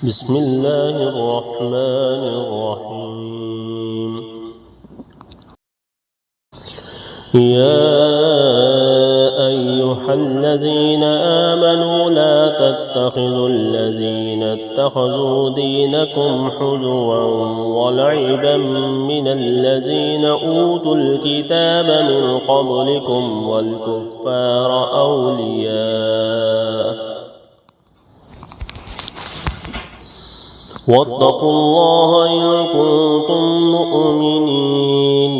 بسم الله الرحمن الرحيم. يا أيها الذين آمنوا لا تتخذوا الذين اتخذوا دينكم حزوا ولعبا من الذين أوتوا الكتاب من قبلكم والكفار أولياء واتقوا الله إن كنتم مؤمنين.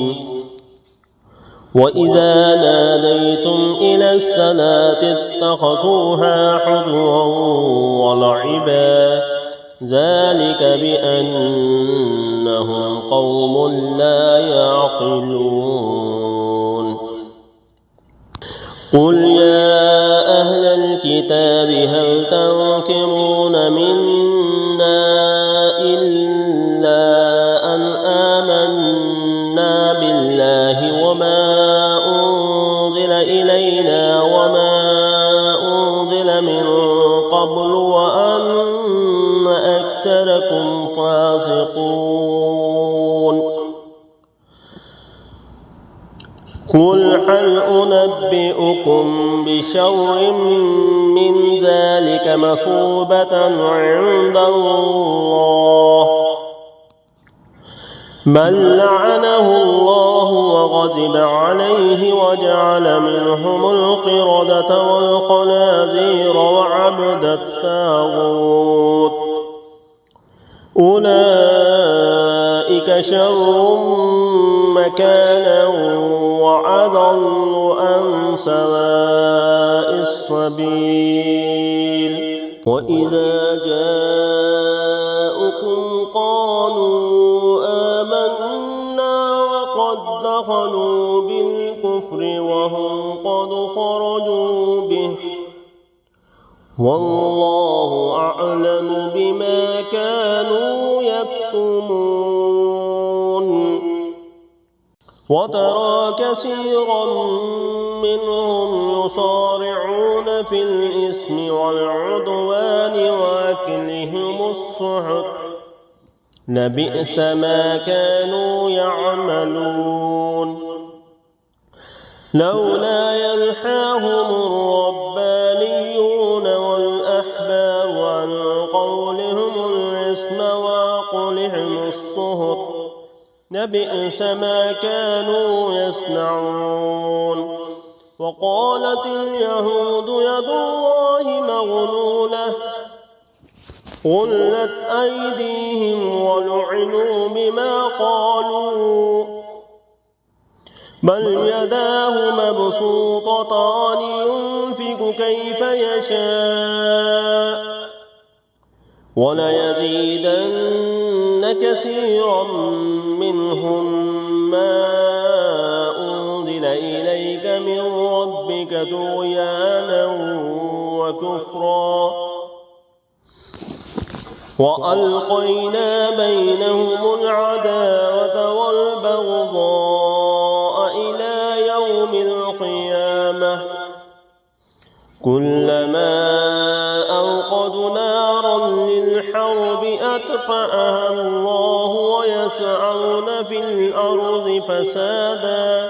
وإذا ناديتم إلى الصلاة اتخذوها حزوا ولعبا ذلك بأنهم قوم لا يعقلون. قل يا أهل الكتاب هل تنكرون منا إلا أن آمنا بالله وما أنزل إلينا وما أنزل من قبل وأن أكثركم فاسقون. قل هل أنبئكم بشر من ذلك مثوبة عند الله من لعنه الله وغضب عليه وجعل منهم القردة والخنازير وعبد الطاغوت أولئك شر مكانا وأضل عن سواء السبيل. وإذا جاءوكم قالوا آمنا وقد دخلوا بالكفر وهم قد خرجوا به والله أعلم بما كانوا يكتمون. وترى كثيرا منهم يصارعون في الإثم والعدوان وأكلهم السحت لبئس ما كانوا يعملون. لولا ينهاهم الربانيون والأحبار عن قولهم الإثم وأكلهم السحت لبئس ما كانوا يصنعون. وقالت اليهود يد الله مغلولة غلت أيديهم ولعنوا بما قالوا بل يداه مبسوطتان ينفق كيف يشاء وليزيدن كثيرا منهم ما أنزل إليك من ربك طغيانا وكفرا وألقينا بينهم العداوة والبغضاء إلى يوم القيامة كلما أوقدوا نارا للحرب أطفأها الله ويسعون في الأرض فسادا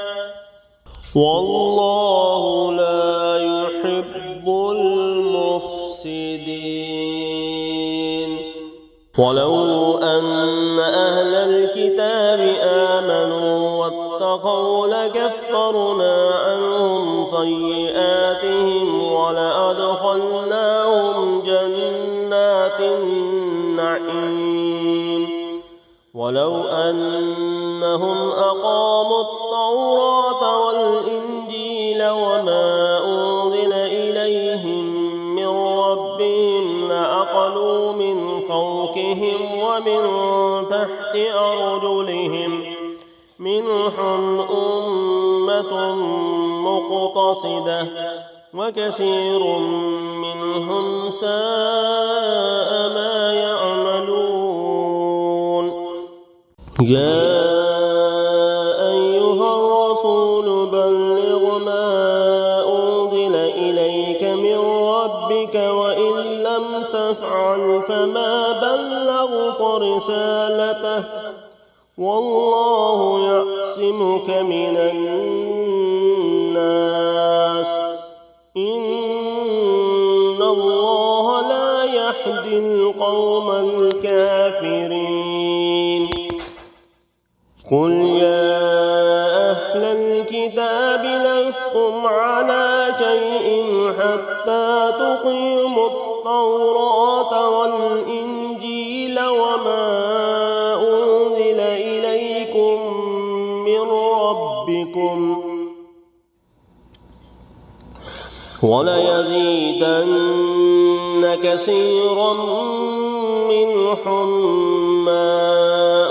والله لا يحب المفسدين. ولو أن أهل الكتاب آمنوا واتقوا لكفرنا عنهم سيئاتهم ولأدخلناهم جنات النعيم ولو أنهم أقاموا التوراة والإنجيل وما أنزل إليهم من ربهم لأكلوا من فوقهم ومن تحت أرجلهم منهم أمة مقتصدة وكثير منهم ساء ما يعملون. يا أيها الرسول بلغ ما أنزل إليك من ربك ربك وإن لم تفعل فما بلغت رسالته والله يعصمك من الناس إن الله لا يهدي القوم الكافرين قل يا أهل الكتاب لستم على شيء حتى تقيموا التوراة والإنجيل وما أنزل إليكم من ربكم وليزيدن كثيرا منهم ما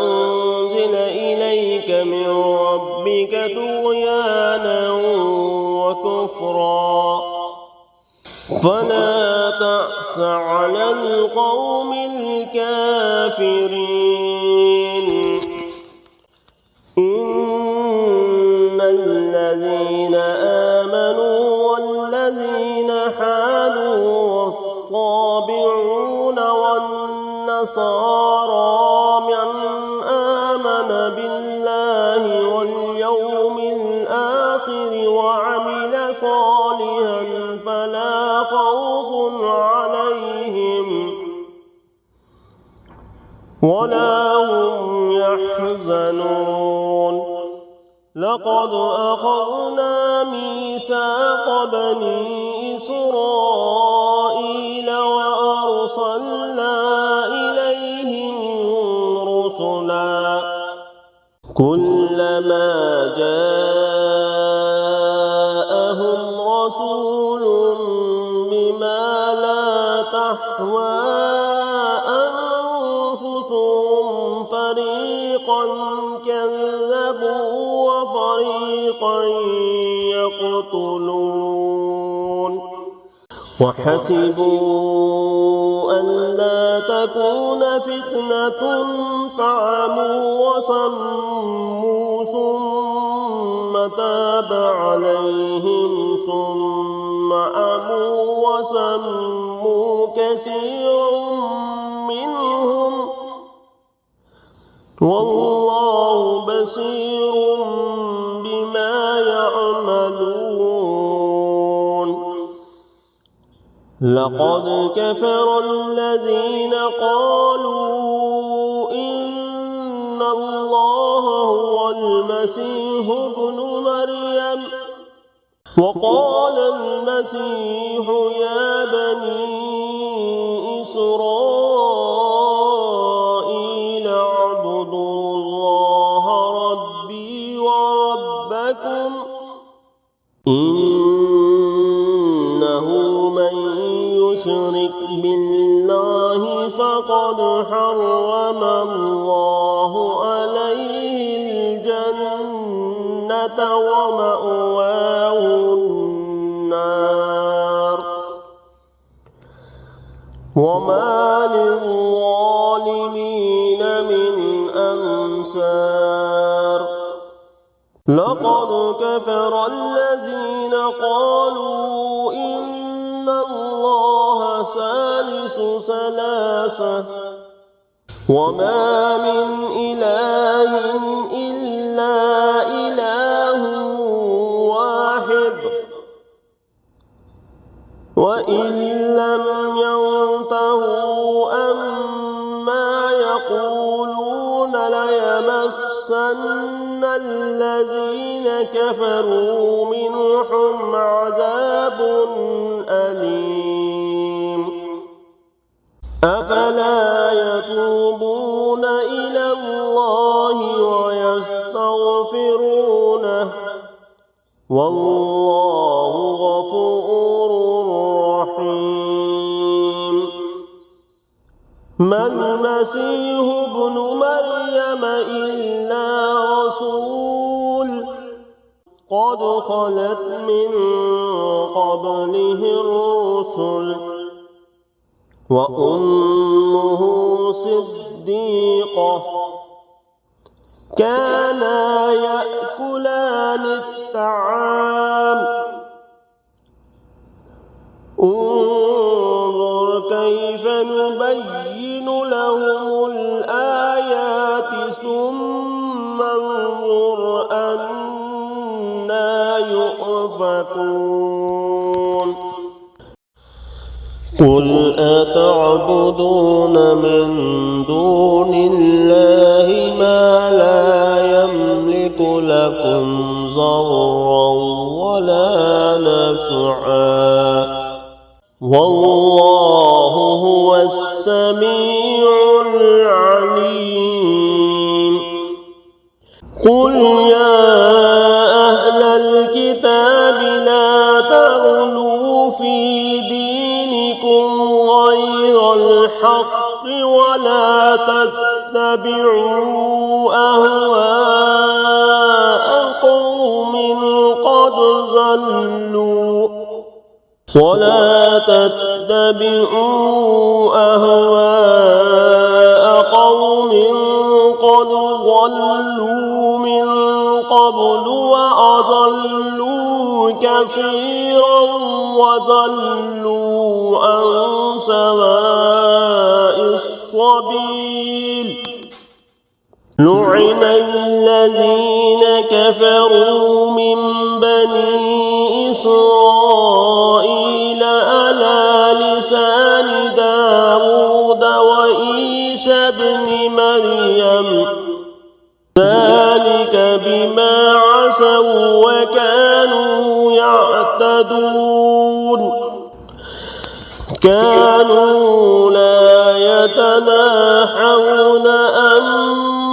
أنزل إليك من ربك طغيانا وكفرا فلا تأس على القوم الكافرين إن الذين آمنوا والذين حادوا والصابعون والنصارى من آمن بالله واليوم الآخر وعمل صالحا فلا خوف عليهم ولا هم يحزنون لقد أخذنا ميثاق بني إسرائيل وأرسلنا إليهم رسلا كلما جاءهم رسول بما لا تهوى أنفسهم فريقا كذبوا وفريقا يقتلون وحسبوا ألا تكون فتنة فعموا وصموا ثم تاب عليهم ثم عموا وصموا كثير منهم والله بصير بما يعملون لقد كفر الذين قالوا إن الله هو المسيح ابن مريم وقال المسيح يا بني إسرائيل اعبدوا الله ربي وربكم إنه من يشرك بالله فقد حرم الله عليه الجنة ومأواه النار وما للظالمين من أنصار لقد كفر الذين قالوا إن الله ثالث ثلاثة وما من إله إلا إله واحد وإن لم ينتهوا أما يقولون ليمسن الذين كفروا منهم عذاب أليم أفلا يتوبون إلى الله ويستغفرونه والله غفور رحيم ما المسيح ابن مريم إلا رسول قد خلت من قبله الرسل وأمه صديقة كانا يأكلان الطعام نبين لهم الآيات ثم انظر أنا يؤفكون قل أتعبدون من دون الله ما لا يملك لكم ضرا ولا نفعا والله هو السميع العليم قل يا أهل الكتاب لا تغلوا في دينكم غير الحق ولا تتبعوا أهواء قوم قد ضلوا من قبل وأضلوا كثيرا وضلوا عن سواء السبيل لعن الذين كفروا من بني إسرائيل على لسان داود وعيسى ابن مريم ذلك بما عصوا وكانوا يعتدون كانوا لا يتناهون عن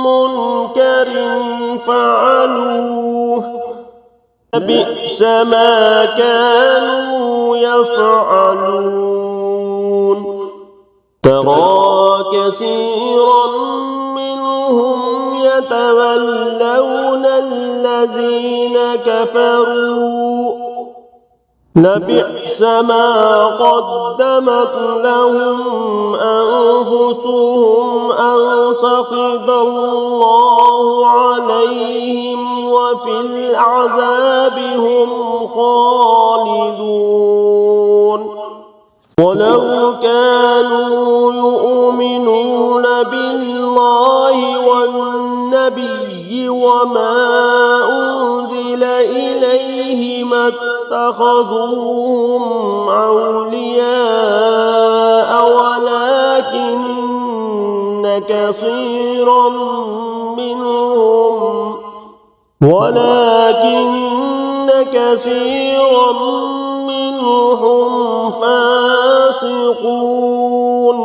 منكر فعلوه بئس ما كانوا يفعلون ترى كثيرا منهم يتولون الذين كفروا لبئس ما قدمت لهم أنفسهم أن سخط الله عليهم وفي العذاب هم خالدون ولو كانوا يؤمنون بالله والنبي وما أنزل إليه ما اتخذوهم أولياء ولكن كثيرا منهم فاسقون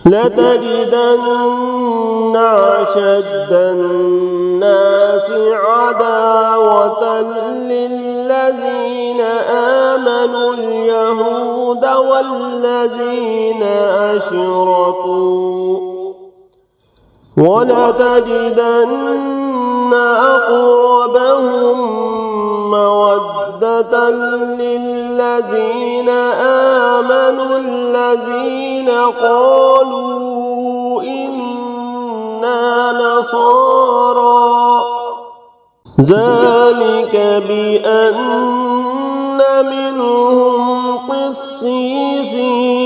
لتجدن أشد الناس عداوة للذين آمنوا اليهود والذين أشركوا ولتجدن أقربهم مودة للذين آمنوا الذين قالوا إنا نصارى ذلك بأن منهم قسيسين